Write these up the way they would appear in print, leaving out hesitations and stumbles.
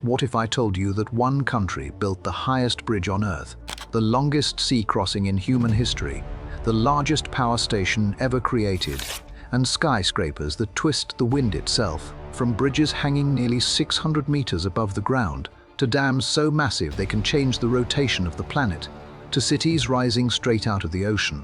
What if I told you that one country built the highest bridge on Earth, the longest sea crossing in human history, the largest power station ever created, and skyscrapers that twist the wind itself, from bridges hanging nearly 600 meters above the ground, to dams so massive they can change the rotation of the planet, to cities rising straight out of the ocean?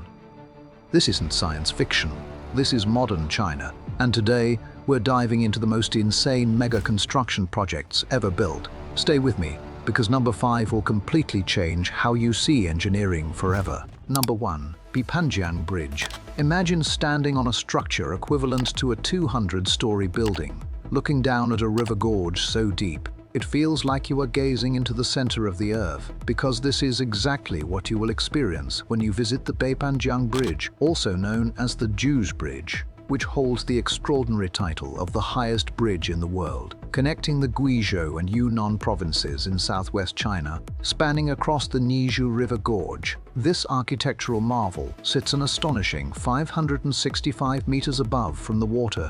This isn't science fiction, this is modern China, and today we're diving into the most insane mega construction projects ever built. Stay with me, because number 5 will completely change how you see engineering forever. Number 1. Beipanjiang Bridge. Imagine standing on a structure equivalent to a 200-story building, looking down at a river gorge so deep, it feels like you are gazing into the center of the earth, because this is exactly what you will experience when you visit the Beipanjiang Bridge, also known as the Jews Bridge, which holds the extraordinary title of the highest bridge in the world, connecting the Guizhou and Yunnan provinces in southwest China, spanning across the Nizhu River Gorge. This architectural marvel sits an astonishing 565 meters above from the water,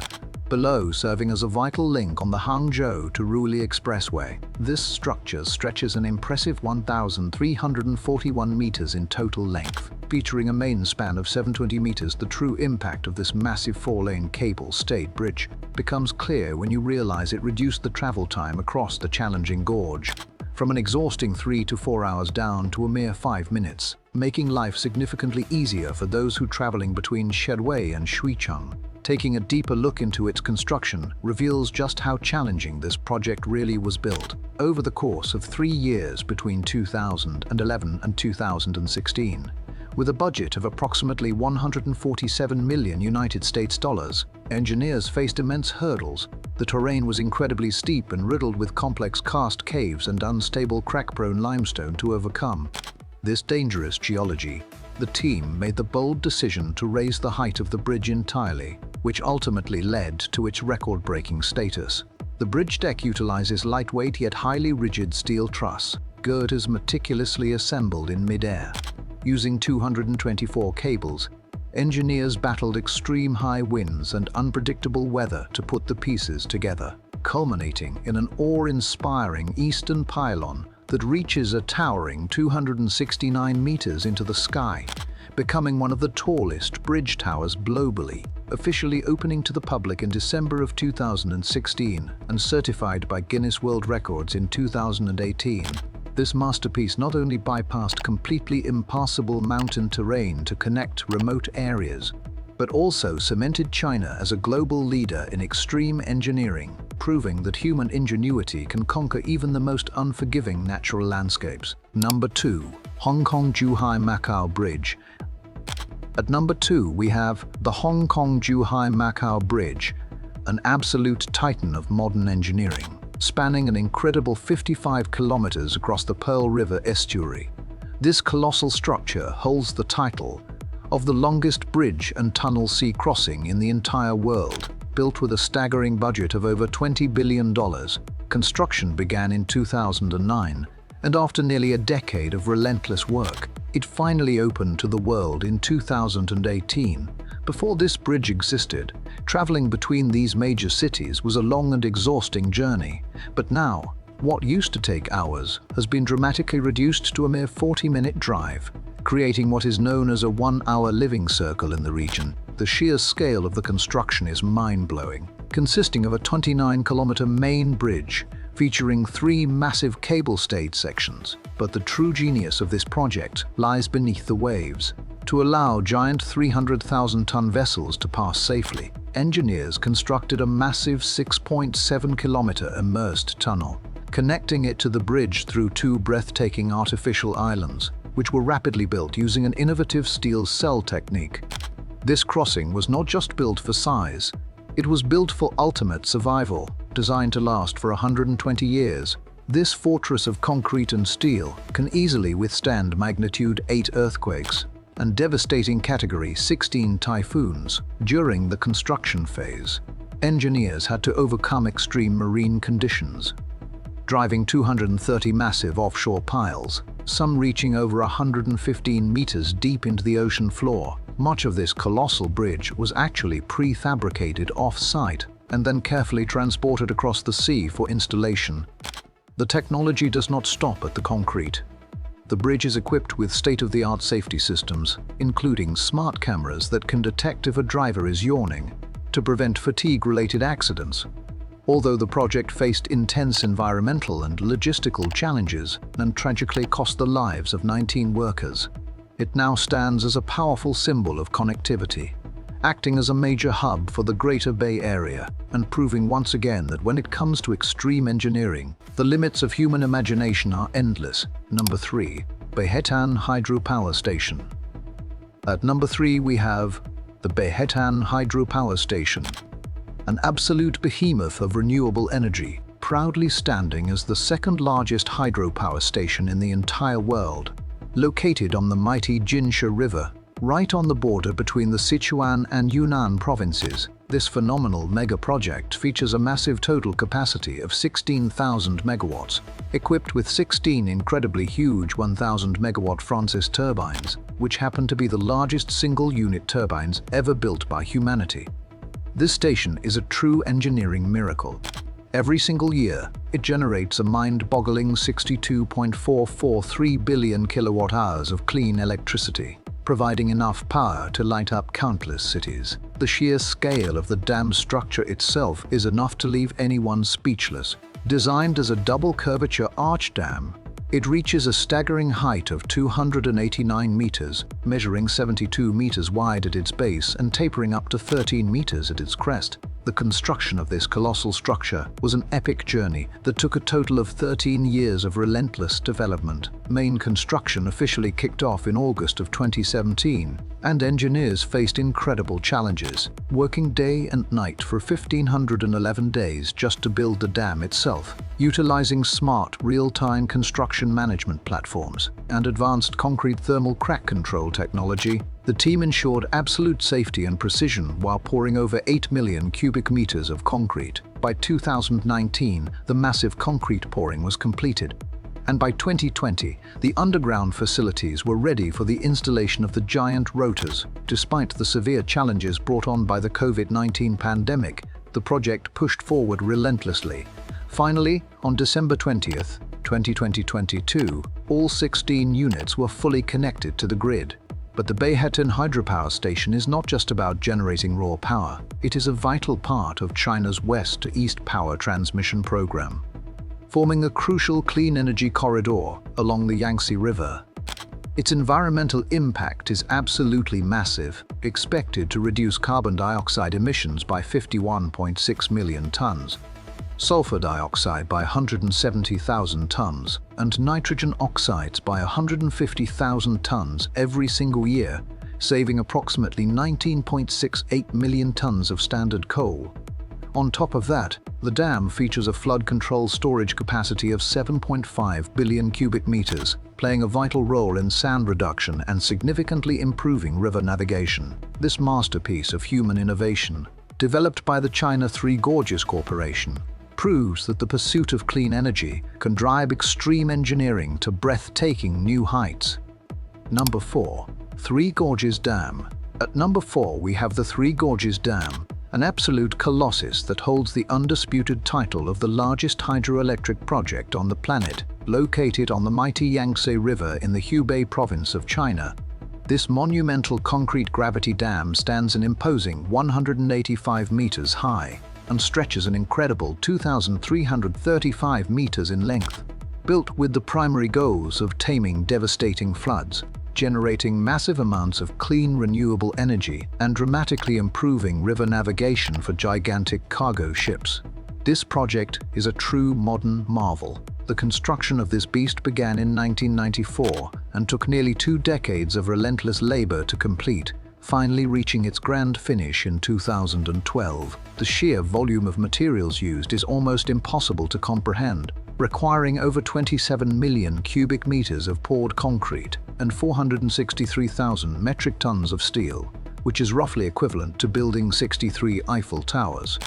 below serving as a vital link on the Hangzhou to Ruli Expressway. This structure stretches an impressive 1,341 meters in total length, featuring a main span of 720 meters. The true impact of this massive 4-lane cable-stayed bridge becomes clear when you realize it reduced the travel time across the challenging gorge from an exhausting 3 to 4 hours down to a mere 5 minutes, making life significantly easier for those who are traveling between Shedway and Xuicheng. Taking a deeper look into its construction reveals just how challenging this project really was built. Over the course of 3 years between 2011 and 2016, with a budget of approximately 147 million United States dollars, engineers faced immense hurdles. The terrain was incredibly steep and riddled with complex karst caves and unstable crack-prone limestone to overcome. This dangerous geology, the team made the bold decision to raise the height of the bridge entirely, which ultimately led to its record-breaking status. The bridge deck utilizes lightweight yet highly rigid steel truss girders meticulously assembled in mid-air. Using 224 cables, engineers battled extreme high winds and unpredictable weather to put the pieces together, culminating in an awe-inspiring eastern pylon that reaches a towering 269 meters into the sky, becoming one of the tallest bridge towers globally, officially opening to the public in December of 2016 and certified by Guinness World Records in 2018. This masterpiece not only bypassed completely impassable mountain terrain to connect remote areas, but also cemented China as a global leader in extreme engineering, proving that human ingenuity can conquer even the most unforgiving natural landscapes. Number 2. Kong-Zhuhai-Macau Bridge. At number 2, we have the Kong-Zhuhai-Macau Bridge, an absolute titan of modern engineering, spanning an incredible 55 kilometers across the Pearl River estuary. This colossal structure holds the title of the longest bridge and tunnel sea crossing in the entire world. Built with a staggering budget of over $20 billion, construction began in 2009, and after nearly a decade of relentless work, it finally opened to the world in 2018. Before this bridge existed, traveling between these major cities was a long and exhausting journey, but now, what used to take hours has been dramatically reduced to a mere 40-minute drive, creating what is known as a 1-hour living circle in the region. The sheer scale of the construction is mind-blowing, consisting of a 29-kilometer main bridge featuring 3 massive cable-stayed sections. But the true genius of this project lies beneath the waves. To allow giant 300,000-ton vessels to pass safely, engineers constructed a massive 6.7-kilometer immersed tunnel, connecting it to the bridge through 2 breathtaking artificial islands, which were rapidly built using an innovative steel cell technique. This crossing was not just built for size, it was built for ultimate survival, designed to last for 120 years. This fortress of concrete and steel can easily withstand magnitude 8 earthquakes and devastating Category 16 typhoons. During the construction phase, engineers had to overcome extreme marine conditions, driving 230 massive offshore piles, some reaching over 115 meters deep into the ocean floor. Much of this colossal bridge was actually prefabricated off-site and then carefully transported across the sea for installation. The technology does not stop at the concrete. The bridge is equipped with state-of-the-art safety systems, including smart cameras that can detect if a driver is yawning, to prevent fatigue-related accidents. Although the project faced intense environmental and logistical challenges and tragically cost the lives of 19 workers, it now stands as a powerful symbol of connectivity, acting as a major hub for the Greater Bay Area and proving once again that when it comes to extreme engineering, the limits of human imagination are endless. Number 3. Baihetan Hydropower Station. At number 3 we have the Baihetan Hydropower Station, an absolute behemoth of renewable energy, proudly standing as the second largest hydropower station in the entire world. Located on the mighty Jinsha River, right on the border between the Sichuan and Yunnan provinces, this phenomenal mega-project features a massive total capacity of 16,000 megawatts, equipped with 16 incredibly huge 1,000-megawatt Francis turbines, which happen to be the largest single-unit turbines ever built by humanity. This station is a true engineering miracle. Every single year, it generates a mind-boggling 62.443 billion kilowatt-hours of clean electricity, providing enough power to light up countless cities. The sheer scale of the dam structure itself is enough to leave anyone speechless. Designed as a double-curvature arch dam, it reaches a staggering height of 289 meters, measuring 72 meters wide at its base and tapering up to 13 meters at its crest. The construction of this colossal structure was an epic journey that took a total of 13 years of relentless development. Main construction officially kicked off in August of 2017, and engineers faced incredible challenges, working day and night for 1,511 days just to build the dam itself. Utilizing smart, real-time construction management platforms and advanced concrete thermal crack control technology, the team ensured absolute safety and precision while pouring over 8 million cubic meters of concrete. By 2019, the massive concrete pouring was completed, and by 2020, the underground facilities were ready for the installation of the giant rotors. Despite the severe challenges brought on by the COVID-19 pandemic, the project pushed forward relentlessly. Finally, on December 20th, 2022, all 16 units were fully connected to the grid. But the Baihetan hydropower station is not just about generating raw power. It is a vital part of China's west to east power transmission program, forming a crucial clean energy corridor along the Yangtze River. Its environmental impact is absolutely massive, expected to reduce carbon dioxide emissions by 51.6 million tons, sulfur dioxide by 170,000 tons, and nitrogen oxides by 150,000 tons every single year, saving approximately 19.68 million tons of standard coal. On top of that, the dam features a flood control storage capacity of 7.5 billion cubic meters, playing a vital role in sand reduction and significantly improving river navigation. This masterpiece of human innovation, developed by the China Three Gorges Corporation, proves that the pursuit of clean energy can drive extreme engineering to breathtaking new heights. Number 4. Three Gorges Dam. At number 4 we have the Three Gorges Dam, an absolute colossus that holds the undisputed title of the largest hydroelectric project on the planet, located on the mighty Yangtze River in the Hubei province of China. This monumental concrete gravity dam stands an imposing 185 meters high and stretches an incredible 2,335 meters in length. Built with the primary goals of taming devastating floods, generating massive amounts of clean renewable energy, and dramatically improving river navigation for gigantic cargo ships. This project is a true modern marvel. The construction of this beast began in 1994 and took nearly 2 decades of relentless labor to complete, finally reaching its grand finish in 2012. The sheer volume of materials used is almost impossible to comprehend, requiring over 27 million cubic meters of poured concrete and 463,000 metric tons of steel, which is roughly equivalent to building 63 Eiffel Towers.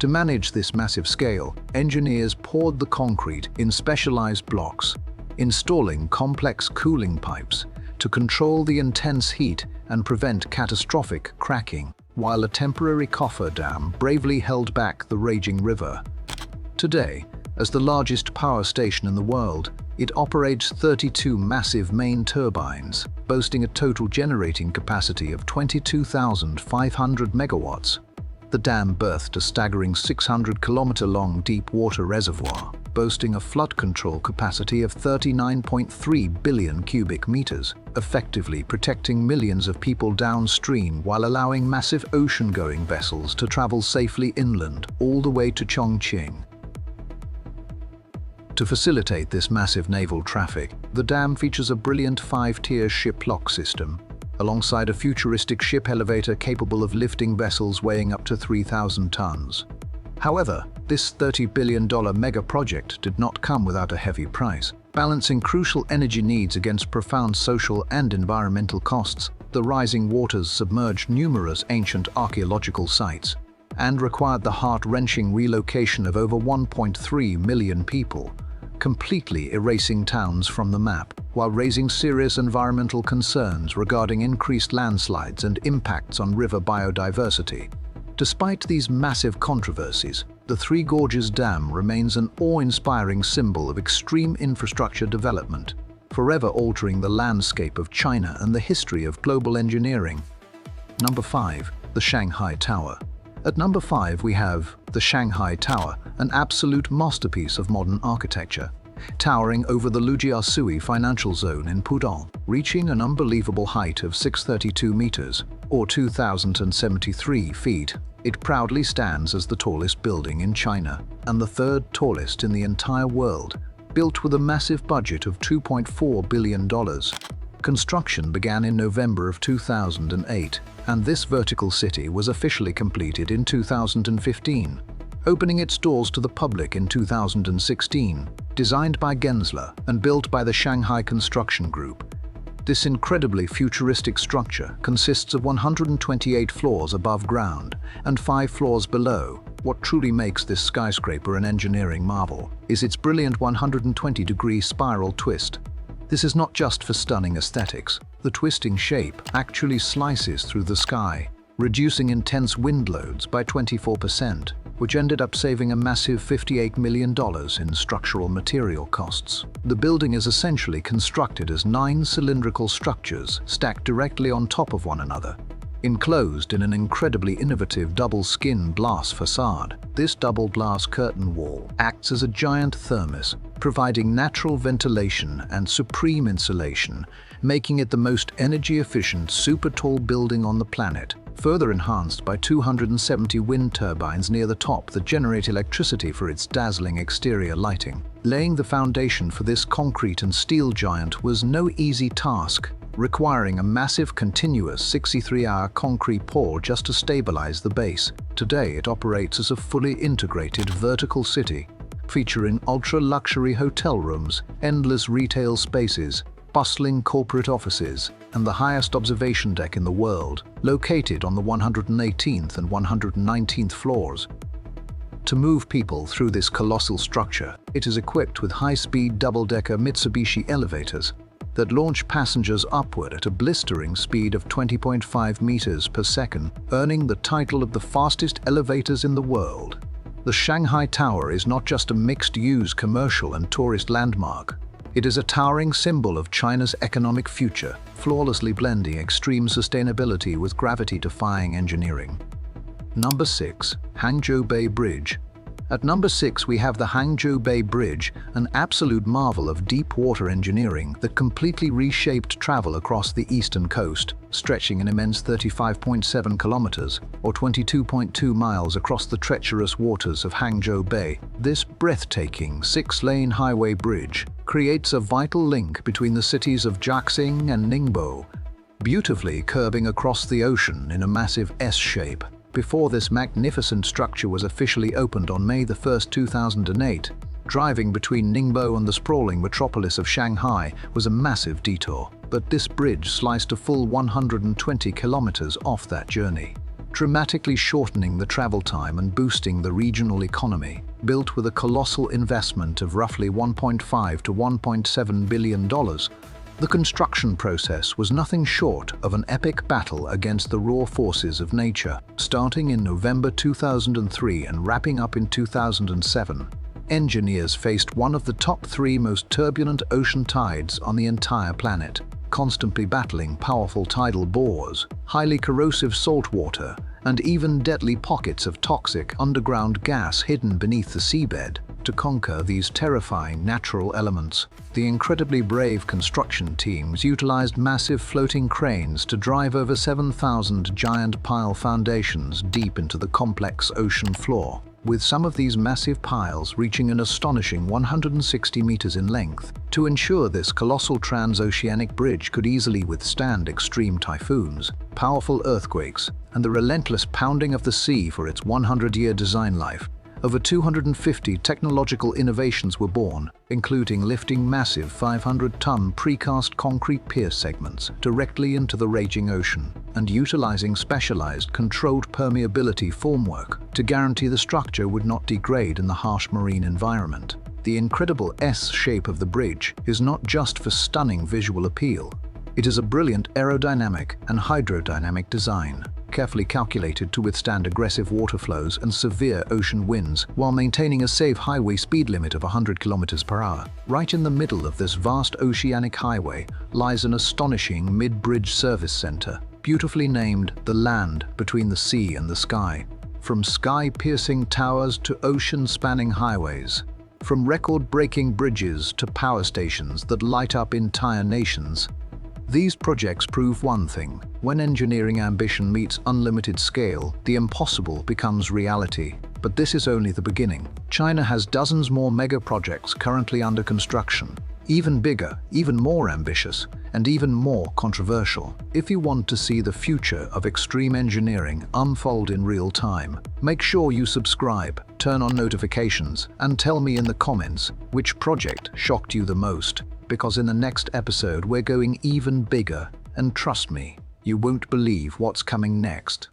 To manage this massive scale, engineers poured the concrete in specialized blocks, installing complex cooling pipes to control the intense heat and prevent catastrophic cracking, while a temporary coffer dam bravely held back the raging river. Today, As the largest power station in the world, it operates 32 massive main turbines, boasting a total generating capacity of 22,500 megawatts. The dam berthed a staggering 600-kilometer-long deep-water reservoir, boasting a flood control capacity of 39.3 billion cubic meters, effectively protecting millions of people downstream while allowing massive ocean-going vessels to travel safely inland all the way to Chongqing. To facilitate this massive naval traffic, the dam features a brilliant 5-tier ship lock system, alongside a futuristic ship elevator capable of lifting vessels weighing up to 3,000 tons. However, this $30 billion mega-project did not come without a heavy price. Balancing crucial energy needs against profound social and environmental costs, the rising waters submerged numerous ancient archaeological sites and required the heart-wrenching relocation of over 1.3 million people, completely erasing towns from the map, while raising serious environmental concerns regarding increased landslides and impacts on river biodiversity. Despite these massive controversies, the Three Gorges Dam remains an awe-inspiring symbol of extreme infrastructure development, forever altering the landscape of China and the history of global engineering. Number 5. The Shanghai Tower. At number 5 we have the Shanghai Tower, an absolute masterpiece of modern architecture. Towering over the Lujiazui financial zone in Pudong, reaching an unbelievable height of 632 meters, or 2,073 feet, it proudly stands as the tallest building in China and the third tallest in the entire world, built with a massive budget of $2.4 billion. Construction began in November of 2008, and this vertical city was officially completed in 2015, opening its doors to the public in 2016. Designed by Gensler and built by the Shanghai Construction Group, this incredibly futuristic structure consists of 128 floors above ground and 5 floors below. What truly makes this skyscraper an engineering marvel is its brilliant 120-degree spiral twist. This is not just for stunning aesthetics. The twisting shape actually slices through the sky, reducing intense wind loads by 24%, which ended up saving a massive $58 million in structural material costs. The building is essentially constructed as 9 cylindrical structures stacked directly on top of one another, enclosed in an incredibly innovative double-skin glass facade. This double glass curtain wall acts as a giant thermos, providing natural ventilation and supreme insulation, making it the most energy-efficient super-tall building on the planet, further enhanced by 270 wind turbines near the top that generate electricity for its dazzling exterior lighting. Laying the foundation for this concrete and steel giant was no easy task, requiring a massive continuous 63-hour concrete pour just to stabilize the base. Today it operates as a fully integrated vertical city, featuring ultra-luxury hotel rooms, endless retail spaces, bustling corporate offices, and the highest observation deck in the world, located on the 118th and 119th floors. To move people through this colossal structure, it is equipped with high-speed double-decker Mitsubishi elevators that launch passengers upward at a blistering speed of 20.5 meters per second, earning the title of the fastest elevators in the world. The Shanghai Tower is not just a mixed-use commercial and tourist landmark. It is a towering symbol of China's economic future, flawlessly blending extreme sustainability with gravity-defying engineering. Number 6. Hangzhou Bay Bridge. At number 6 we have the Hangzhou Bay Bridge, an absolute marvel of deep-water engineering that completely reshaped travel across the eastern coast, stretching an immense 35.7 kilometers, or 22.2 miles across the treacherous waters of Hangzhou Bay. This breathtaking 6-lane highway bridge creates a vital link between the cities of Daxing and Ningbo, beautifully curving across the ocean in a massive S-shape. Before this magnificent structure was officially opened on May 1, 2008, driving between Ningbo and the sprawling metropolis of Shanghai was a massive detour. But this bridge sliced a full 120 kilometers off that journey, dramatically shortening the travel time and boosting the regional economy. Built with a colossal investment of roughly $1.5 to $1.7 billion, the construction process was nothing short of an epic battle against the raw forces of nature. Starting in November 2003 and wrapping up in 2007, engineers faced one of the top 3 most turbulent ocean tides on the entire planet, constantly battling powerful tidal bores, highly corrosive salt water, and even deadly pockets of toxic underground gas hidden beneath the seabed. To conquer these terrifying natural elements, the incredibly brave construction teams utilized massive floating cranes to drive over 7,000 giant pile foundations deep into the complex ocean floor, with some of these massive piles reaching an astonishing 160 meters in length. To ensure this colossal transoceanic bridge could easily withstand extreme typhoons, powerful earthquakes, and the relentless pounding of the sea for its 100-year design life, over 250 technological innovations were born, including lifting massive 500-ton precast concrete pier segments directly into the raging ocean, and utilizing specialized controlled permeability formwork to guarantee the structure would not degrade in the harsh marine environment. The incredible S shape of the bridge is not just for stunning visual appeal. It is a brilliant aerodynamic and hydrodynamic design, carefully calculated to withstand aggressive water flows and severe ocean winds while maintaining a safe highway speed limit of 100 km/h. Right in the middle of this vast oceanic highway lies an astonishing mid-bridge service center, beautifully named the land between the sea and the sky. From sky-piercing towers to ocean-spanning highways, from record-breaking bridges to power stations that light up entire nations, these projects prove one thing: when engineering ambition meets unlimited scale, the impossible becomes reality. But this is only the beginning. China has dozens more mega-projects currently under construction, even bigger, even more ambitious, and even more controversial. If you want to see the future of extreme engineering unfold in real time, make sure you subscribe, turn on notifications, and tell me in the comments which project shocked you the most. Because in the next episode we're going even bigger, and trust me, you won't believe what's coming next.